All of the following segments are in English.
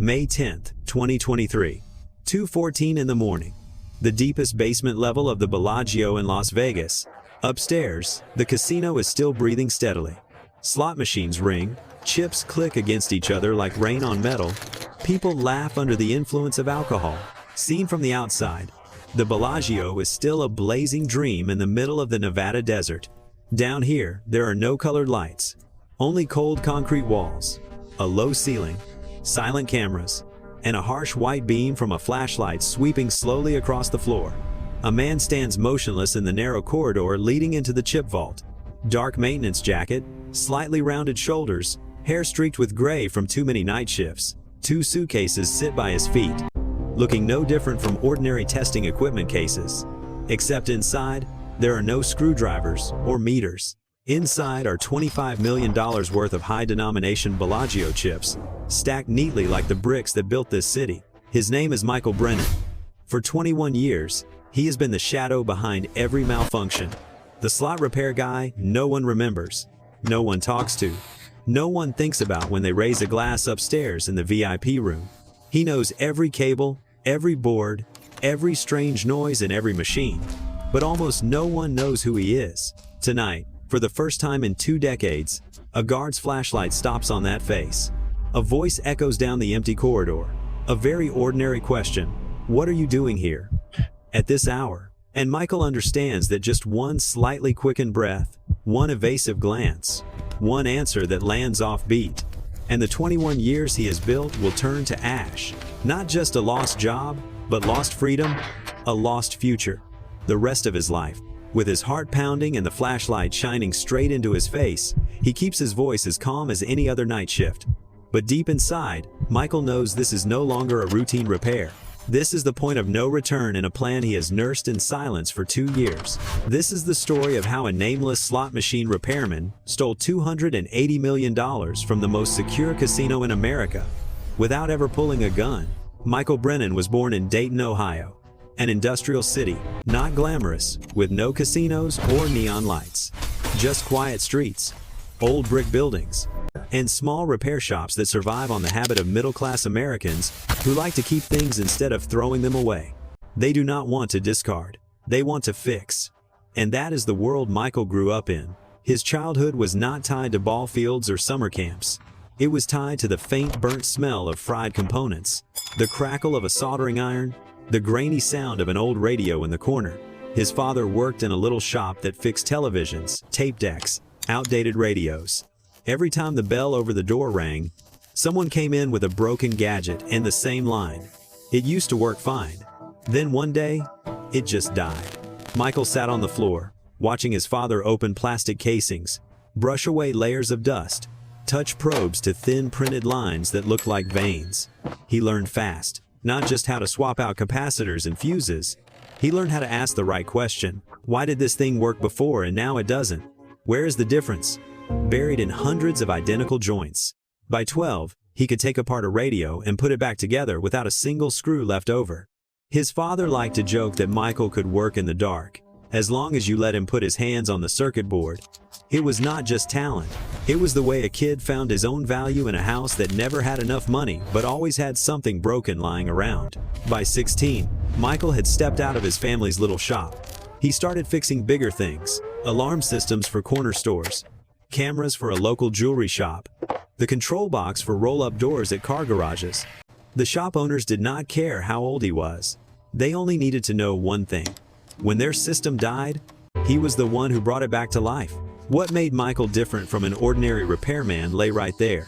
May 10th, 2023. 2:14 in the morning. The deepest basement level of the Bellagio in Las Vegas. Upstairs, the casino is still breathing steadily. Slot machines ring, chips click against each other like rain on metal. People laugh under the influence of alcohol. Seen from the outside, the Bellagio is still a blazing dream in the middle of the Nevada desert. Down here, there are no colored lights. Only cold concrete walls, a low ceiling, silent cameras, and a harsh white beam from a flashlight sweeping slowly across the floor. A man stands motionless in the narrow corridor leading into the chip vault. Dark maintenance jacket, slightly rounded shoulders, hair streaked with gray from too many night shifts. 2 suitcases sit by his feet, looking no different from ordinary testing equipment cases. Except inside, there are no screwdrivers or meters. Inside are $25 million worth of high-denomination Bellagio chips, stacked neatly like the bricks that built this city. His name is Michael Brennan. For 21 years, he has been the shadow behind every malfunction. The slot repair guy no one remembers, no one talks to, no one thinks about when they raise a glass upstairs in the VIP room. He knows every cable, every board, every strange noise in every machine, but almost no one knows who he is. Tonight, for the first time in 2 decades, a guard's flashlight stops on that face. A voice echoes down the empty corridor. A very ordinary question: what are you doing here at this hour? And Michael understands that just one slightly quickened breath, one evasive glance, one answer that lands offbeat, and the 21 years he has built will turn to ash. Not just a lost job, but lost freedom, a lost future. The rest of his life, with his heart pounding and the flashlight shining straight into his face, he keeps his voice as calm as any other night shift. But deep inside, Michael knows this is no longer a routine repair. This is the point of no return in a plan he has nursed in silence for 2 years. This is the story of how a nameless slot machine repairman stole $280 million from the most secure casino in America. Without ever pulling a gun, Michael Brennan was born in Dayton, Ohio, an industrial city, not glamorous, with no casinos or neon lights. Just quiet streets, old brick buildings, and small repair shops that survive on the habit of middle-class Americans who like to keep things instead of throwing them away. They do not want to discard, they want to fix. And that is the world Michael grew up in. His childhood was not tied to ball fields or summer camps. It was tied to the faint burnt smell of fried components, the crackle of a soldering iron, the grainy sound of an old radio in the corner. His father worked in a little shop that fixed televisions, tape decks, outdated radios. Every time the bell over the door rang, someone came in with a broken gadget and the same line. It used to work fine. Then one day, it just died. Michael sat on the floor, watching his father open plastic casings, brush away layers of dust, touch probes to thin printed lines that looked like veins. He learned fast. Not just how to swap out capacitors and fuses. He learned how to ask the right question. Why did this thing work before and now it doesn't? Where is the difference? Buried in hundreds of identical joints. By 12, he could take apart a radio and put it back together without a single screw left over. His father liked to joke that Michael could work in the dark, as long as you let him put his hands on the circuit board. It was not just talent. It was the way a kid found his own value in a house that never had enough money but always had something broken lying around. By 16, Michael had stepped out of his family's little shop. He started fixing bigger things: alarm systems for corner stores, cameras for a local jewelry shop, the control box for roll-up doors at car garages. The shop owners did not care how old he was. They only needed to know one thing: when their system died, he was the one who brought it back to life. What made Michael different from an ordinary repairman lay right there.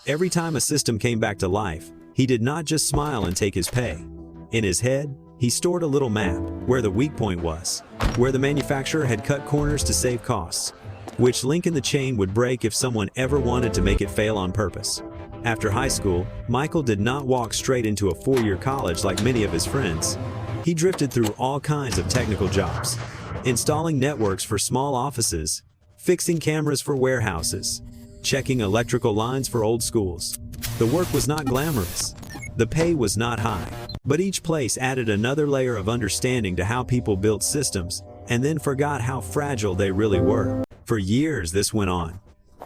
Every time a system came back to life, he did not just smile and take his pay. In his head, he stored a little map, where the weak point was, where the manufacturer had cut corners to save costs, which link in the chain would break if someone ever wanted to make it fail on purpose. After high school, Michael did not walk straight into a 4-year college like many of his friends. He drifted through all kinds of technical jobs, installing networks for small offices, fixing cameras for warehouses, checking electrical lines for old schools. The work was not glamorous. The pay was not high. But each place added another layer of understanding to how people built systems, and then forgot how fragile they really were. For years this went on.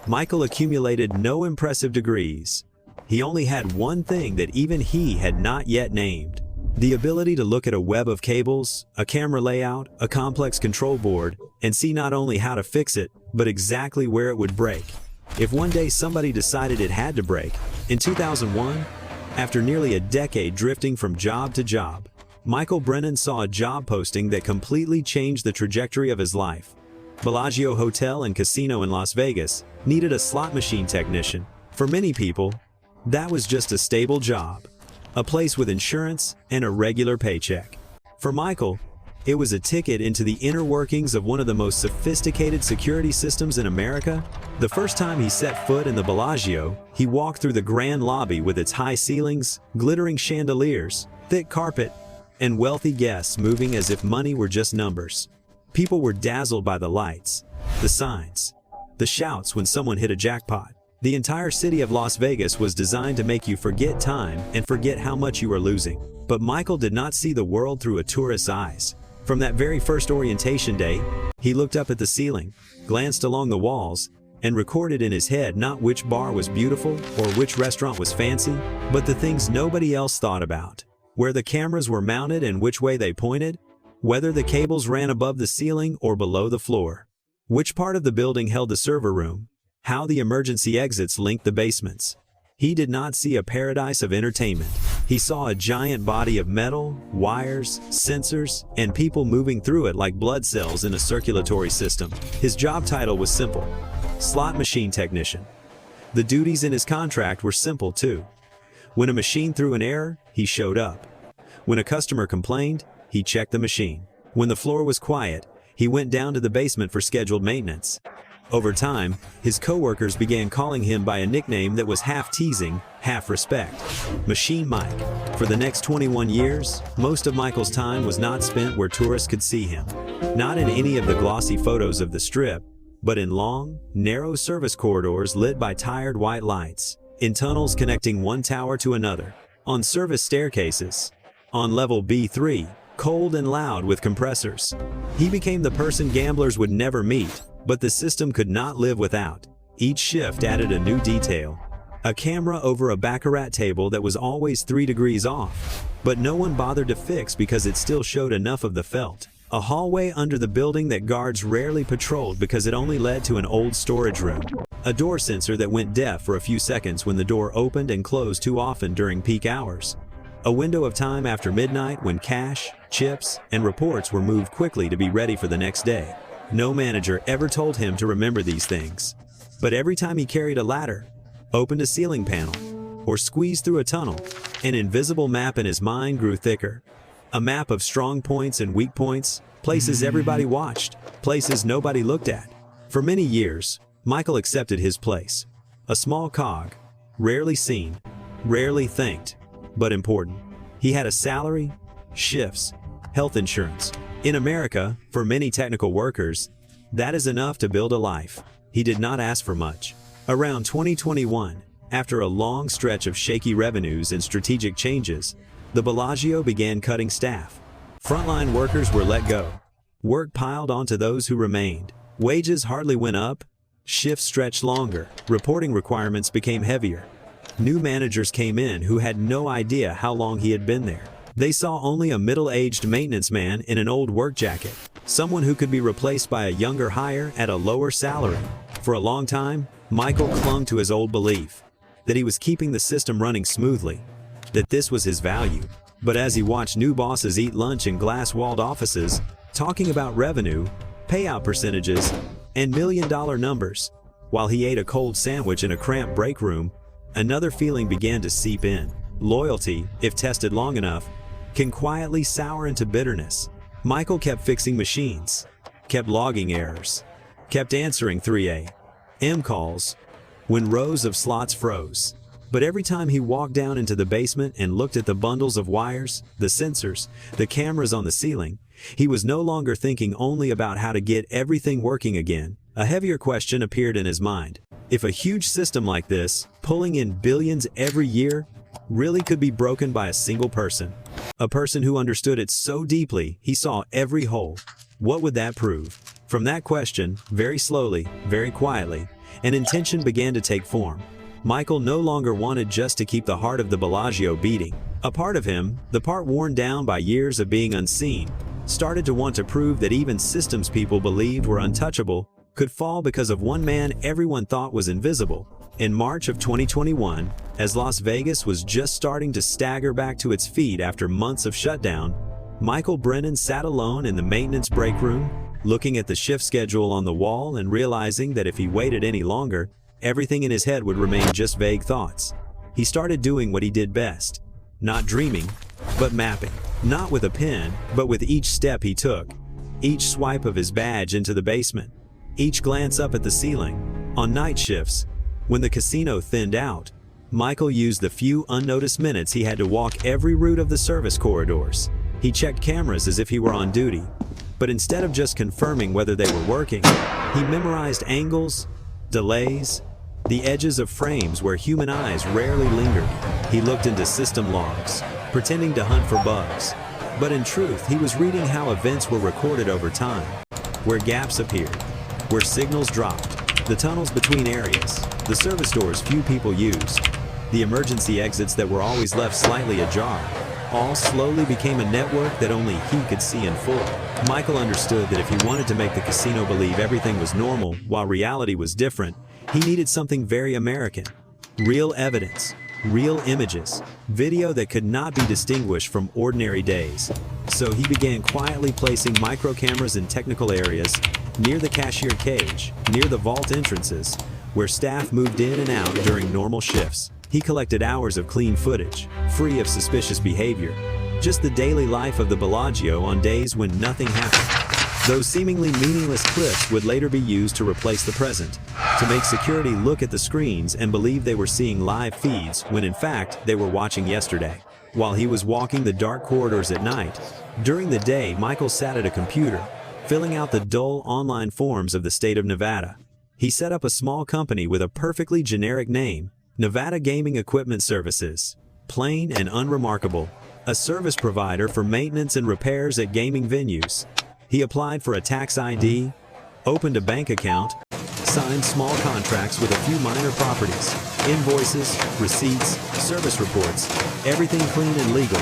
Michael accumulated no impressive degrees. He only had one thing that even he had not yet named: the ability to look at a web of cables, a camera layout, a complex control board, and see not only how to fix it, but exactly where it would break. If one day somebody decided it had to break, in 2001, after nearly a decade drifting from job to job, Michael Brennan saw a job posting that completely changed the trajectory of his life. Bellagio Hotel and Casino in Las Vegas needed a slot machine technician. For many people, that was just a stable job, a place with insurance and a regular paycheck. For Michael, it was a ticket into the inner workings of one of the most sophisticated security systems in America. The first time he set foot in the Bellagio, he walked through the grand lobby with its high ceilings, glittering chandeliers, thick carpet, and wealthy guests moving as if money were just numbers. People were dazzled by the lights, the signs, the shouts when someone hit a jackpot. The entire city of Las Vegas was designed to make you forget time and forget how much you were losing. But Michael did not see the world through a tourist's eyes. From that very first orientation day, he looked up at the ceiling, glanced along the walls, and recorded in his head not which bar was beautiful or which restaurant was fancy, but the things nobody else thought about: where the cameras were mounted and which way they pointed, whether the cables ran above the ceiling or below the floor, which part of the building held the server room, how the emergency exits linked the basements. He did not see a paradise of entertainment. He saw a giant body of metal, wires, sensors, and people moving through it like blood cells in a circulatory system. His job title was simple: slot machine technician. The duties in his contract were simple too. When a machine threw an error, he showed up. When a customer complained, he checked the machine. When the floor was quiet, he went down to the basement for scheduled maintenance. Over time, his coworkers began calling him by a nickname that was half teasing, half respect: Machine Mike. For the next 21 years, most of Michael's time was not spent where tourists could see him. Not in any of the glossy photos of the Strip, but in long, narrow service corridors lit by tired white lights, in tunnels connecting one tower to another, on service staircases, on level B3, cold and loud with compressors. He became the person gamblers would never meet, but the system could not live without. Each shift added a new detail: a camera over a baccarat table that was always 3 degrees off, but no one bothered to fix because it still showed enough of the felt. A hallway under the building that guards rarely patrolled because it only led to an old storage room. A door sensor that went deaf for a few seconds when the door opened and closed too often during peak hours. A window of time after midnight when cash, chips, and reports were moved quickly to be ready for the next day. No manager ever told him to remember these things. But every time he carried a ladder, opened a ceiling panel, or squeezed through a tunnel, an invisible map in his mind grew thicker. A map of strong points and weak points, places everybody watched, places nobody looked at. For many years, Michael accepted his place. A small cog, rarely seen, rarely thanked, but important. He had a salary, shifts, health insurance. In America, for many technical workers, that is enough to build a life. He did not ask for much. Around 2021, after a long stretch of shaky revenues and strategic changes, the Bellagio began cutting staff. Frontline workers were let go. Work piled onto those who remained. Wages hardly went up. Shifts stretched longer. Reporting requirements became heavier. New managers came in who had no idea how long he had been there. They saw only a middle-aged maintenance man in an old work jacket, someone who could be replaced by a younger hire at a lower salary. For a long time, Michael clung to his old belief that he was keeping the system running smoothly, that this was his value. But as he watched new bosses eat lunch in glass-walled offices, talking about revenue, payout percentages, and million-dollar numbers, while he ate a cold sandwich in a cramped break room, another feeling began to seep in. Loyalty, if tested long enough, can quietly sour into bitterness. Michael kept fixing machines, kept logging errors, kept answering 3 a.m. calls when rows of slots froze. But every time he walked down into the basement and looked at the bundles of wires, the sensors, the cameras on the ceiling, he was no longer thinking only about how to get everything working again. A heavier question appeared in his mind. If a huge system like this, pulling in billions every year, really could be broken by a single person, a person who understood it so deeply he saw every hole, what would that prove? From that question, very slowly, very quietly, an intention began to take form. Michael no longer wanted just to keep the heart of the Bellagio beating. A part of him, the part worn down by years of being unseen, started to want to prove that even systems people believed were untouchable could fall because of one man everyone thought was invisible. In March of 2021, as Las Vegas was just starting to stagger back to its feet after months of shutdown, Michael Brennan sat alone in the maintenance break room, looking at the shift schedule on the wall and realizing that if he waited any longer, everything in his head would remain just vague thoughts. He started doing what he did best. Not dreaming, but mapping. Not with a pen, but with each step he took. Each swipe of his badge into the basement. Each glance up at the ceiling. On night shifts, when the casino thinned out, Michael used the few unnoticed minutes he had to walk every route of the service corridors. He checked cameras as if he were on duty. But instead of just confirming whether they were working, he memorized angles, delays, the edges of frames where human eyes rarely lingered. He looked into system logs, pretending to hunt for bugs. But in truth, he was reading how events were recorded over time, where gaps appeared, where signals dropped, the tunnels between areas, the service doors few people used, the emergency exits that were always left slightly ajar. All slowly became a network that only he could see in full. Michael understood that if he wanted to make the casino believe everything was normal while reality was different, he needed something very American. Real evidence, real images, video that could not be distinguished from ordinary days. So he began quietly placing micro cameras in technical areas, near the cashier cage, near the vault entrances, where staff moved in and out during normal shifts. He collected hours of clean footage, free of suspicious behavior. Just the daily life of the Bellagio on days when nothing happened. Those seemingly meaningless clips would later be used to replace the present, to make security look at the screens and believe they were seeing live feeds when in fact they were watching yesterday. While he was walking the dark corridors at night, during the day Michael sat at a computer, filling out the dull online forms of the state of Nevada. He set up a small company with a perfectly generic name, Nevada Gaming Equipment Services. Plain and unremarkable, a service provider for maintenance and repairs at gaming venues. He applied for a tax ID, opened a bank account, signed small contracts with a few minor properties, invoices, receipts, service reports, everything clean and legal,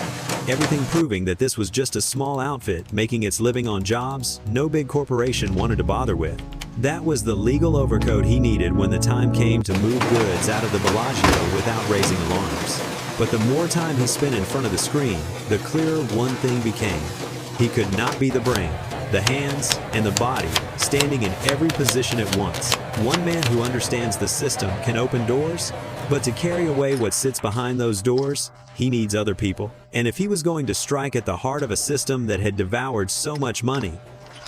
everything proving that this was just a small outfit making its living on jobs no big corporation wanted to bother with. That was the legal overcoat he needed when the time came to move goods out of the Bellagio without raising alarms. But the more time he spent in front of the screen, the clearer one thing became. He could not be the brain, the hands, and the body, standing in every position at once. One man who understands the system can open doors, but to carry away what sits behind those doors, he needs other people. And if he was going to strike at the heart of a system that had devoured so much money,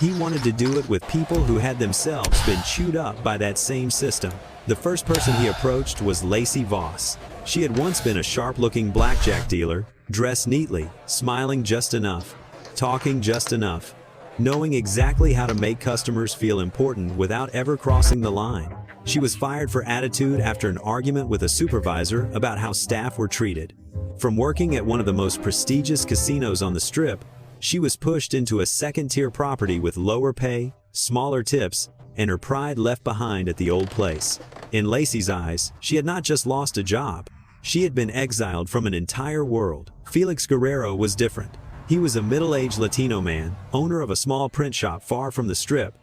he wanted to do it with people who had themselves been chewed up by that same system. The first person he approached was Lacey Voss. She had once been a sharp-looking blackjack dealer, dressed neatly, smiling just enough, talking just enough, knowing exactly how to make customers feel important without ever crossing the line. She was fired for attitude after an argument with a supervisor about how staff were treated. From working at one of the most prestigious casinos on the Strip, she was pushed into a second-tier property with lower pay, smaller tips, and her pride left behind at the old place. In Lacey's eyes, she had not just lost a job, she had been exiled from an entire world. Felix Guerrero was different. He was a middle-aged Latino man, owner of a small print shop far from the Strip,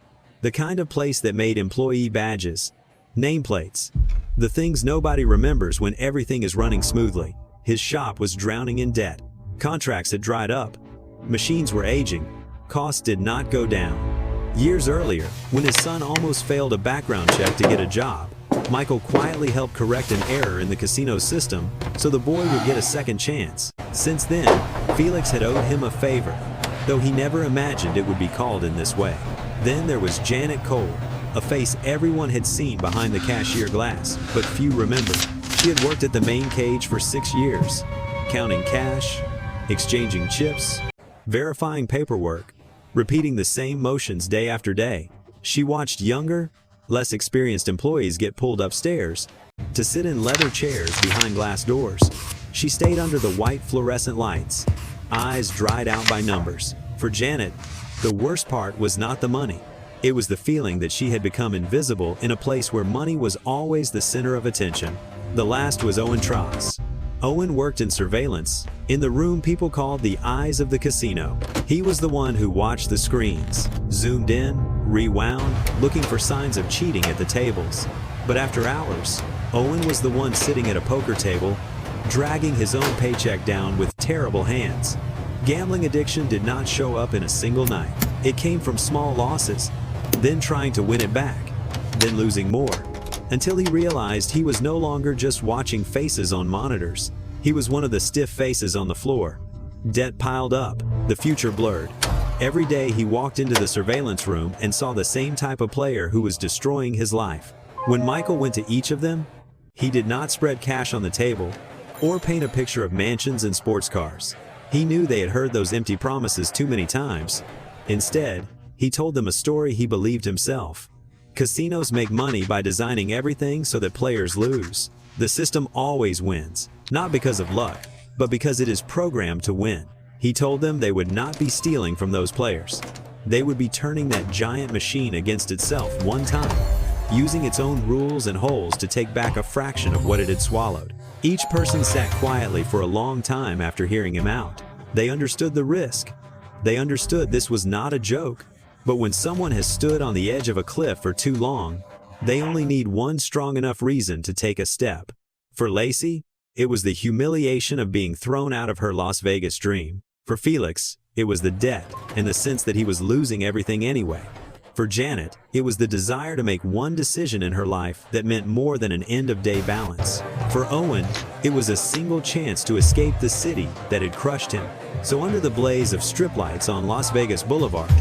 the kind of place that made employee badges, nameplates, the things nobody remembers when everything is running smoothly. His shop was drowning in debt. Contracts had dried up. Machines were aging. Costs did not go down. Years earlier, when his son almost failed a background check to get a job, Michael quietly helped correct an error in the casino system so the boy would get a second chance. Since then, Felix had owed him a favor, though he never imagined it would be called in this way. Then there was Janet Cole, a face everyone had seen behind the cashier glass, but few remembered. She had worked at the main cage for 6 years, counting cash, exchanging chips, verifying paperwork, repeating the same motions day after day. She watched younger, less experienced employees get pulled upstairs to sit in leather chairs behind glass doors. She stayed under the white fluorescent lights, eyes dried out by numbers. For Janet, the worst part was not the money. It was the feeling that she had become invisible in a place where money was always the center of attention. The last was Owen Trox. Owen worked in surveillance, in the room people called the eyes of the casino. He was the one who watched the screens, zoomed in, rewound, looking for signs of cheating at the tables. But after hours, Owen was the one sitting at a poker table, dragging his own paycheck down with terrible hands. Gambling addiction did not show up in a single night. It came from small losses, then trying to win it back, then losing more, until he realized he was no longer just watching faces on monitors. He was one of the stiff faces on the floor. Debt piled up, the future blurred. Every day he walked into the surveillance room and saw the same type of player who was destroying his life. When Michael went to each of them, he did not spread cash on the table or paint a picture of mansions and sports cars. He knew they had heard those empty promises too many times. Instead, he told them a story he believed himself. Casinos make money by designing everything so that players lose. The system always wins, not because of luck, but because it is programmed to win. He told them they would not be stealing from those players. They would be turning that giant machine against itself one time, using its own rules and holes to take back a fraction of what it had swallowed. Each person sat quietly for a long time after hearing him out. They understood the risk. They understood this was not a joke. But when someone has stood on the edge of a cliff for too long, they only need one strong enough reason to take a step. For Lacey, it was the humiliation of being thrown out of her Las Vegas dream. For Felix, it was the debt and the sense that he was losing everything anyway. For Janet, it was the desire to make one decision in her life that meant more than an end-of-day balance. For Owen, it was a single chance to escape the city that had crushed him. So under the blaze of strip lights on Las Vegas Boulevard,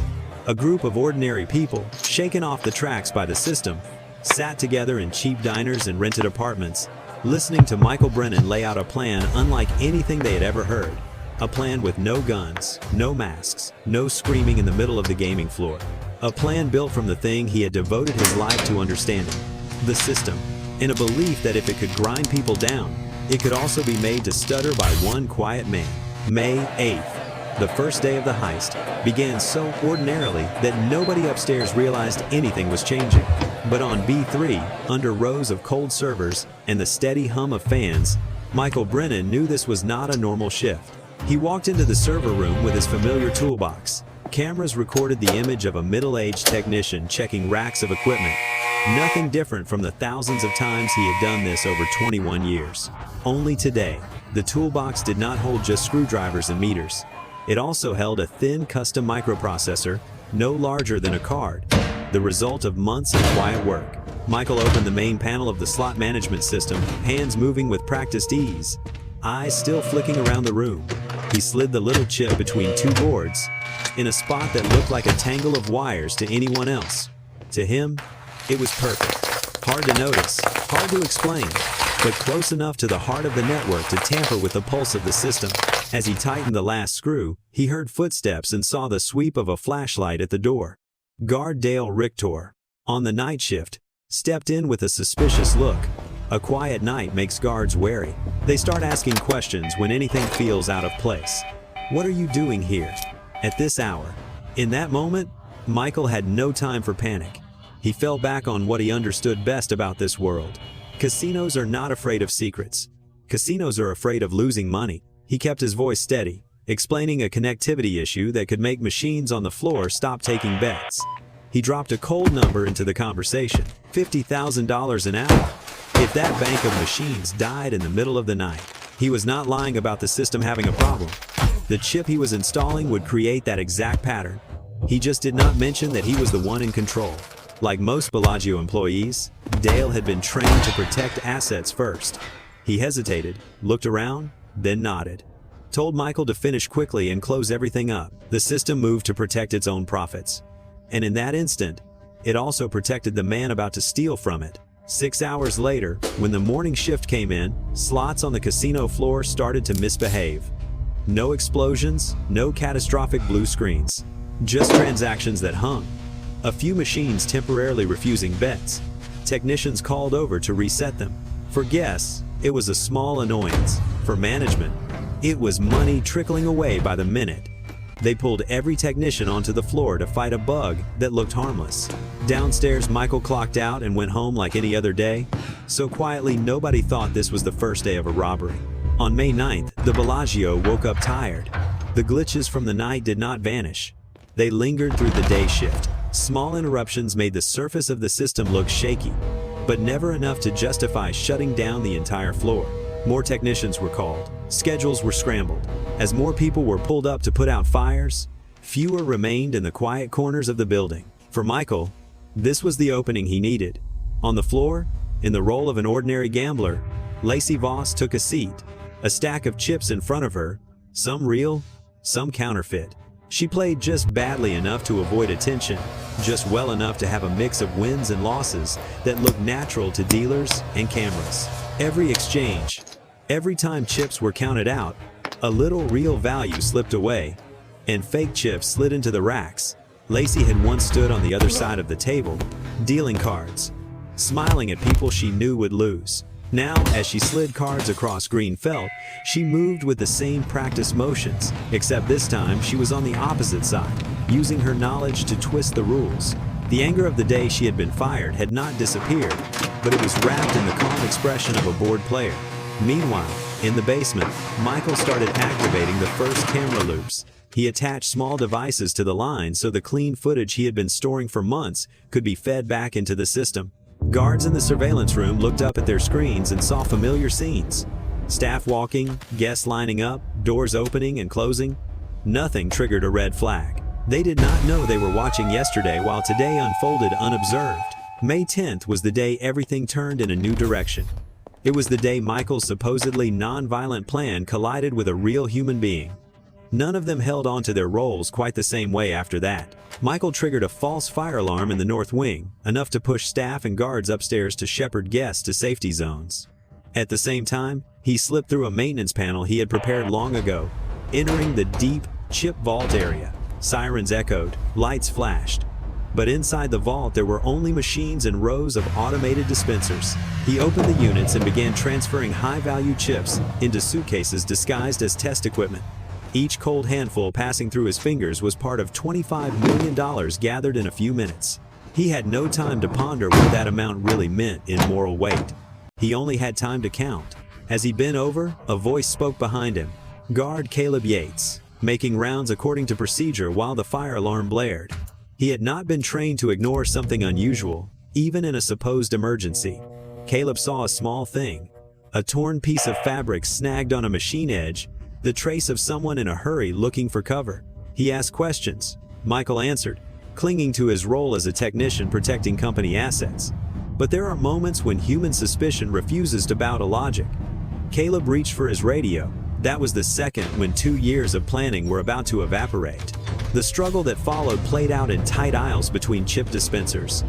a group of ordinary people, shaken off the tracks by the system, sat together in cheap diners and rented apartments, listening to Michael Brennan lay out a plan unlike anything they had ever heard. A plan with no guns, no masks, no screaming in the middle of the gaming floor. A plan built from the thing he had devoted his life to understanding, the system, in a belief that if it could grind people down, it could also be made to stutter by one quiet man. May 8th. The first day of the heist began so ordinarily that nobody upstairs realized anything was changing. But on B3, under rows of cold servers and the steady hum of fans, Michael Brennan knew this was not a normal shift. He walked into the server room with his familiar toolbox. Cameras recorded the image of a middle-aged technician checking racks of equipment. Nothing different from the thousands of times he had done this over 21 years. Only today, the toolbox did not hold just screwdrivers and meters. It also held a thin custom microprocessor, no larger than a card, the result of months of quiet work. Michael opened the main panel of the slot management system, hands moving with practiced ease, eyes still flicking around the room. He slid the little chip between two boards, in a spot that looked like a tangle of wires to anyone else. To him, it was perfect. Hard to notice, hard to explain, but close enough to the heart of the network to tamper with the pulse of the system. As he tightened the last screw, he heard footsteps and saw the sweep of a flashlight at the door. Guard Dale Richter, on the night shift, stepped in with a suspicious look. A quiet night makes guards wary. They start asking questions when anything feels out of place. What are you doing here? At this hour? In that moment, Michael had no time for panic. He fell back on what he understood best about this world. Casinos are not afraid of secrets. Casinos are afraid of losing money. He kept his voice steady, explaining a connectivity issue that could make machines on the floor stop taking bets. He dropped a cold number into the conversation, $50,000 an hour. If that bank of machines died in the middle of the night, he was not lying about the system having a problem. The chip he was installing would create that exact pattern. He just did not mention that he was the one in control. Like most Bellagio employees, Dale had been trained to protect assets first. He hesitated, looked around, then nodded. Told Michael to finish quickly and close everything up. The system moved to protect its own profits. And in that instant, it also protected the man about to steal from it. 6 hours later, when the morning shift came in, slots on the casino floor started to misbehave. No explosions, no catastrophic blue screens. Just transactions that hung. A few machines temporarily refusing bets. Technicians called over to reset them. For guests, it was a small annoyance. For management, it was money trickling away by the minute. They pulled every technician onto the floor to fight a bug that looked harmless. Downstairs, Michael clocked out and went home like any other day. So quietly, nobody thought this was the first day of a robbery. On May 9th, the Bellagio woke up tired. The glitches from the night did not vanish. They lingered through the day shift. Small interruptions made the surface of the system look shaky, but never enough to justify shutting down the entire floor. More technicians were called. Schedules were scrambled. As more people were pulled up to put out fires, fewer remained in the quiet corners of the building. For Michael, this was the opening he needed. On the floor, in the role of an ordinary gambler, Lacey Voss took a seat, a stack of chips in front of her, some real, some counterfeit. She played just badly enough to avoid attention, just well enough to have a mix of wins and losses that looked natural to dealers and cameras. Every exchange, every time chips were counted out, a little real value slipped away, and fake chips slid into the racks. Lacey had once stood on the other side of the table, dealing cards, smiling at people she knew would lose. Now, as she slid cards across green felt, she moved with the same practiced motions, except this time she was on the opposite side, using her knowledge to twist the rules. The anger of the day she had been fired had not disappeared, but it was wrapped in the calm expression of a bored player. Meanwhile, in the basement, Michael started activating the first camera loops. He attached small devices to the line so the clean footage he had been storing for months could be fed back into the system. Guards in the surveillance room looked up at their screens and saw familiar scenes. Staff walking, guests lining up, doors opening and closing. Nothing triggered a red flag. They did not know they were watching yesterday while today unfolded unobserved. May 10th was the day everything turned in a new direction. It was the day Michael's supposedly non-violent plan collided with a real human being. None of them held on to their roles quite the same way after that. Michael triggered a false fire alarm in the north wing, enough to push staff and guards upstairs to shepherd guests to safety zones. At the same time, he slipped through a maintenance panel he had prepared long ago, entering the deep, chip vault area. Sirens echoed, lights flashed. But inside the vault there were only machines and rows of automated dispensers. He opened the units and began transferring high-value chips into suitcases disguised as test equipment. Each cold handful passing through his fingers was part of $25 million gathered in a few minutes. He had no time to ponder what that amount really meant in moral weight. He only had time to count. As he bent over, a voice spoke behind him. Guard Caleb Yates, making rounds according to procedure while the fire alarm blared. He had not been trained to ignore something unusual, even in a supposed emergency. Caleb saw a small thing, a torn piece of fabric snagged on a machine edge, the trace of someone in a hurry looking for cover. He asked questions. Michael answered, clinging to his role as a technician protecting company assets. But there are moments when human suspicion refuses to bow to logic. Caleb reached for his radio. That was the second when 2 years of planning were about to evaporate. The struggle that followed played out in tight aisles between chip dispensers.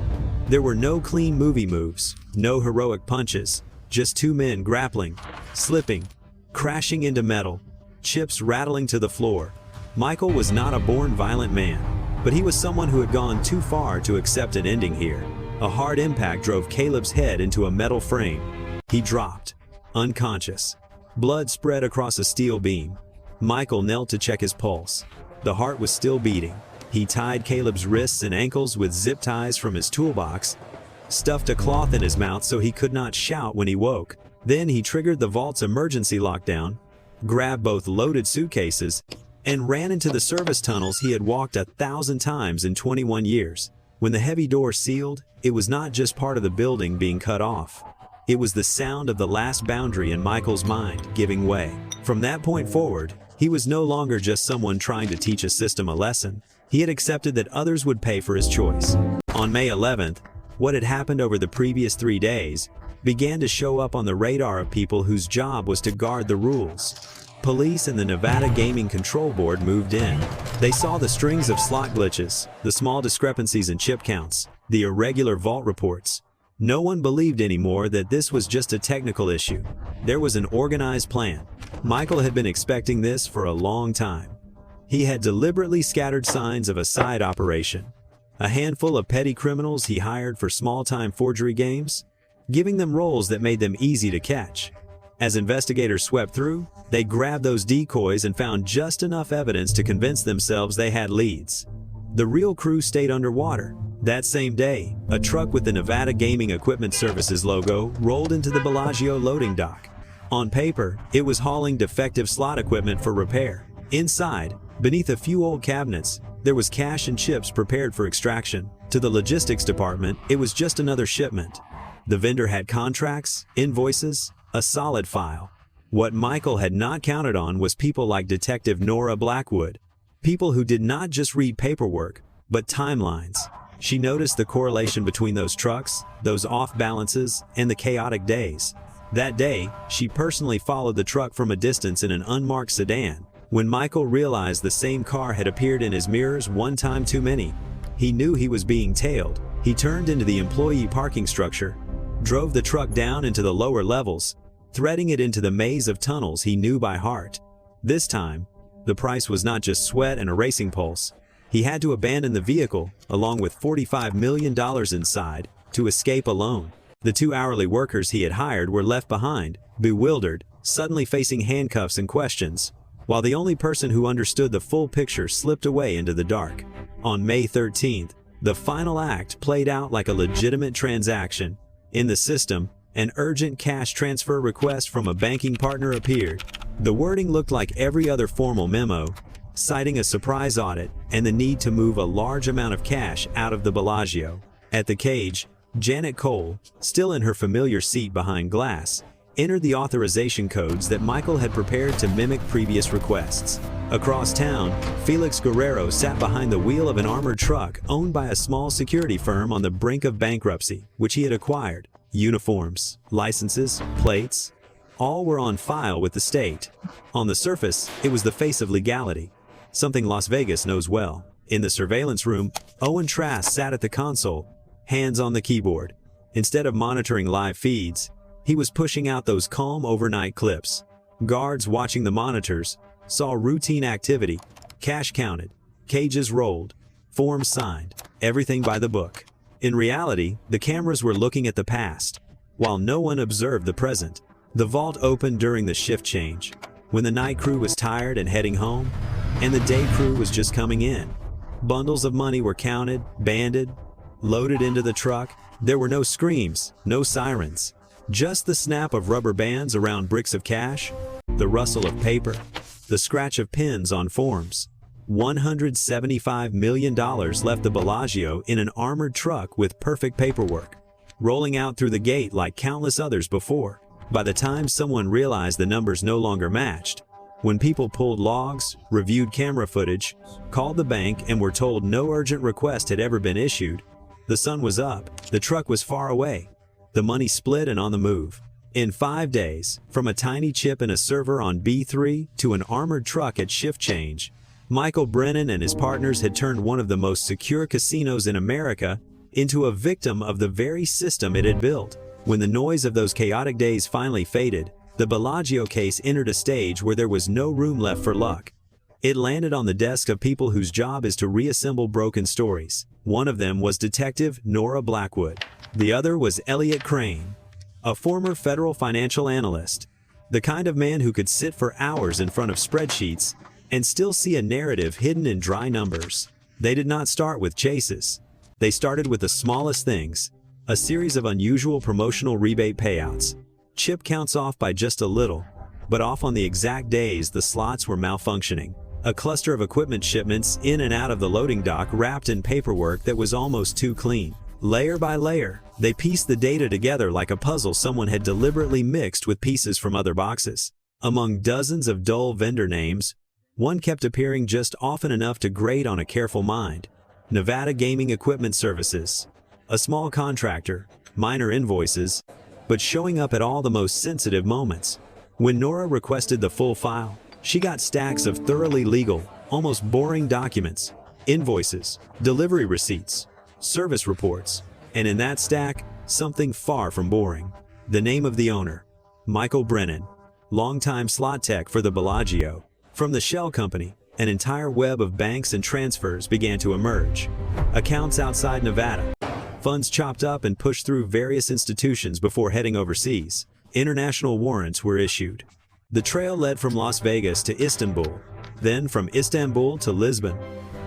There were no clean movie moves, no heroic punches, just two men grappling, slipping, crashing into metal, chips rattling to the floor. Michael was not a born violent man, but he was someone who had gone too far to accept an ending here. A hard impact drove Caleb's head into a metal frame. He dropped, unconscious. Blood spread across a steel beam. Michael knelt to check his pulse. The heart was still beating. He tied Caleb's wrists and ankles with zip ties from his toolbox, stuffed a cloth in his mouth so he could not shout when he woke. Then he triggered the vault's emergency lockdown, grabbed both loaded suitcases, and ran into the service tunnels he had walked 1,000 times in 21 years. When the heavy door sealed, it was not just part of the building being cut off. It was the sound of the last boundary in Michael's mind giving way. From that point forward, he was no longer just someone trying to teach a system a lesson. He had accepted that others would pay for his choice. On May 11th, what had happened over the previous 3 days began to show up on the radar of people whose job was to guard the rules. Police and the Nevada Gaming Control Board moved in. They saw the strings of slot glitches, the small discrepancies in chip counts, the irregular vault reports. No one believed anymore that this was just a technical issue. There was an organized plan. Michael had been expecting this for a long time. He had deliberately scattered signs of a side operation. A handful of petty criminals he hired for small-time forgery games, giving them roles that made them easy to catch. As investigators swept through, they grabbed those decoys and found just enough evidence to convince themselves they had leads. The real crew stayed underwater. That same day, a truck with the Nevada Gaming Equipment Services logo rolled into the Bellagio loading dock. On paper, it was hauling defective slot equipment for repair. Inside, beneath a few old cabinets, there was cash and chips prepared for extraction. To the logistics department, it was just another shipment. The vendor had contracts, invoices, a solid file. What Michael had not counted on was people like Detective Nora Blackwood. People who did not just read paperwork, but timelines. She noticed the correlation between those trucks, those off balances, and the chaotic days. That day, she personally followed the truck from a distance in an unmarked sedan. When Michael realized the same car had appeared in his mirrors one time too many, he knew he was being tailed. He turned into the employee parking structure, drove the truck down into the lower levels, threading it into the maze of tunnels he knew by heart. This time, the price was not just sweat and a racing pulse. He had to abandon the vehicle, along with $45 million inside, to escape alone. The 2 hourly workers he had hired were left behind, bewildered, suddenly facing handcuffs and questions, while the only person who understood the full picture slipped away into the dark. On May 13th, the final act played out like a legitimate transaction. In the system, an urgent cash transfer request from a banking partner appeared. The wording looked like every other formal memo, citing a surprise audit and the need to move a large amount of cash out of the Bellagio. At the cage, Janet Cole, still in her familiar seat behind glass, entered the authorization codes that Michael had prepared to mimic previous requests. Across town, Felix Guerrero sat behind the wheel of an armored truck owned by a small security firm on the brink of bankruptcy, which he had acquired. Uniforms, licenses, plates, all were on file with the state. On the surface, it was the face of legality, something Las Vegas knows well. In the surveillance room, Owen Trask sat at the console, hands on the keyboard. Instead of monitoring live feeds, he was pushing out those calm overnight clips. Guards watching the monitors saw routine activity, cash counted, cages rolled, forms signed, everything by the book. In reality, the cameras were looking at the past, while no one observed the present. The vault opened during the shift change, when the night crew was tired and heading home, and the day crew was just coming in. Bundles of money were counted, banded, loaded into the truck. There were no screams, no sirens, just the snap of rubber bands around bricks of cash, the rustle of paper, the scratch of pins on forms. $175 million left the Bellagio in an armored truck with perfect paperwork, rolling out through the gate like countless others before. By the time someone realized the numbers no longer matched, when people pulled logs, reviewed camera footage, called the bank and were told no urgent request had ever been issued, the sun was up, the truck was far away, the money split and on the move. In 5 days, from a tiny chip in a server on B3 to an armored truck at shift change, Michael Brennan and his partners had turned one of the most secure casinos in America into a victim of the very system it had built. When the noise of those chaotic days finally faded, the Bellagio case entered a stage where there was no room left for luck. It landed on the desk of people whose job is to reassemble broken stories. One of them was Detective Nora Blackwood. The other was Elliot Crane, a former federal financial analyst, the kind of man who could sit for hours in front of spreadsheets and still see a narrative hidden in dry numbers. They did not start with chases. They started with the smallest things, a series of unusual promotional rebate payouts. Chip counts off by just a little, but off on the exact days the slots were malfunctioning. A cluster of equipment shipments in and out of the loading dock wrapped in paperwork that was almost too clean. Layer by layer, they pieced the data together like a puzzle someone had deliberately mixed with pieces from other boxes. Among dozens of dull vendor names, one kept appearing just often enough to grate on a careful mind. Nevada Gaming Equipment Services. A small contractor, minor invoices, but showing up at all the most sensitive moments. When Nora requested the full file, she got stacks of thoroughly legal, almost boring documents, invoices, delivery receipts, service reports, and in that stack, something far from boring. The name of the owner, Michael Brennan, longtime slot tech for the Bellagio. From the shell company, an entire web of banks and transfers began to emerge. Accounts outside Nevada, funds chopped up and pushed through various institutions before heading overseas. International warrants were issued. The trail led from Las Vegas to Istanbul, then from Istanbul to Lisbon,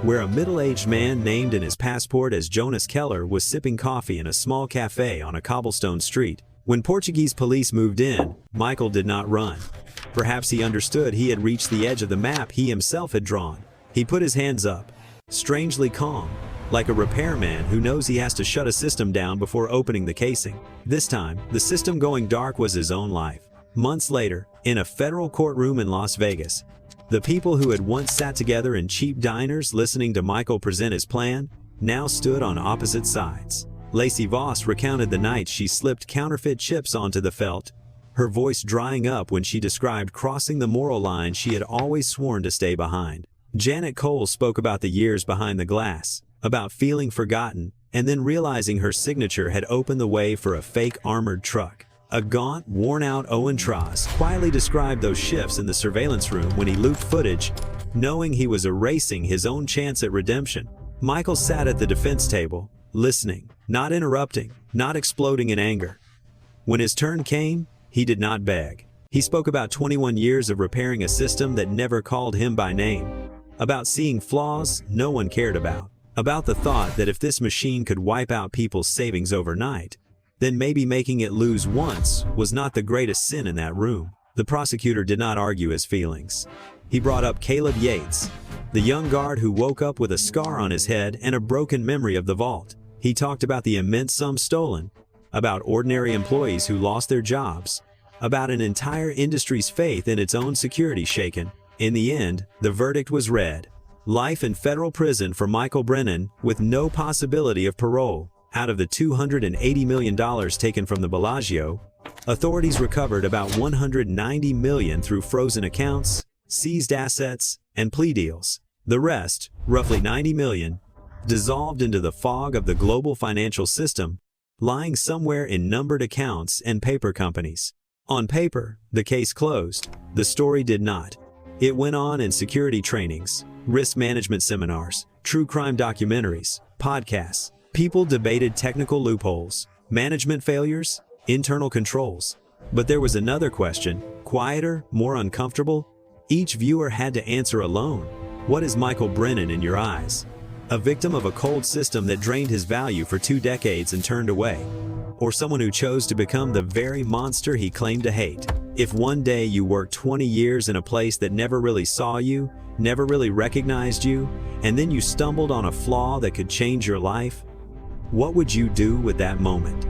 where a middle-aged man named in his passport as Jonas Keller was sipping coffee in a small cafe on a cobblestone street. When Portuguese police moved in, Michael did not run. Perhaps he understood he had reached the edge of the map he himself had drawn. He put his hands up, strangely calm, like a repairman who knows he has to shut a system down before opening the casing. This time, the system going dark was his own life. Months later, in a federal courtroom in Las Vegas, the people who had once sat together in cheap diners listening to Michael present his plan now stood on opposite sides. Lacey Voss recounted the nights she slipped counterfeit chips onto the felt, her voice drying up when she described crossing the moral line she had always sworn to stay behind. Janet Cole spoke about the years behind the glass, about feeling forgotten, and then realizing her signature had opened the way for a fake armored truck. A gaunt, worn-out Owen Traas quietly described those shifts in the surveillance room when he looped footage, knowing he was erasing his own chance at redemption. Michael sat at the defense table, listening, not interrupting, not exploding in anger. When his turn came, he did not beg. He spoke about 21 years of repairing a system that never called him by name, about seeing flaws no one cared about the thought that if this machine could wipe out people's savings overnight, then maybe making it lose once was not the greatest sin in that room. The prosecutor did not argue his feelings. He brought up Caleb Yates, the young guard who woke up with a scar on his head and a broken memory of the vault. He talked about the immense sum stolen, about ordinary employees who lost their jobs, about an entire industry's faith in its own security shaken. In the end, the verdict was read: life in federal prison for Michael Brennan with no possibility of parole. Out of the $280 million taken from the Bellagio, authorities recovered about $190 million through frozen accounts, seized assets, and plea deals. The rest, roughly $90 million, dissolved into the fog of the global financial system, lying somewhere in numbered accounts and paper companies. On paper, the case closed. The story did not. It went on in security trainings, risk management seminars, true crime documentaries, podcasts. People debated technical loopholes, management failures, internal controls. But there was another question, quieter, more uncomfortable. Each viewer had to answer alone. What is Michael Brennan in your eyes? A victim of a cold system that drained his value for 2 decades and turned away? Or someone who chose to become the very monster he claimed to hate? If one day you worked 20 years in a place that never really saw you, never really recognized you, and then you stumbled on a flaw that could change your life, what would you do with that moment?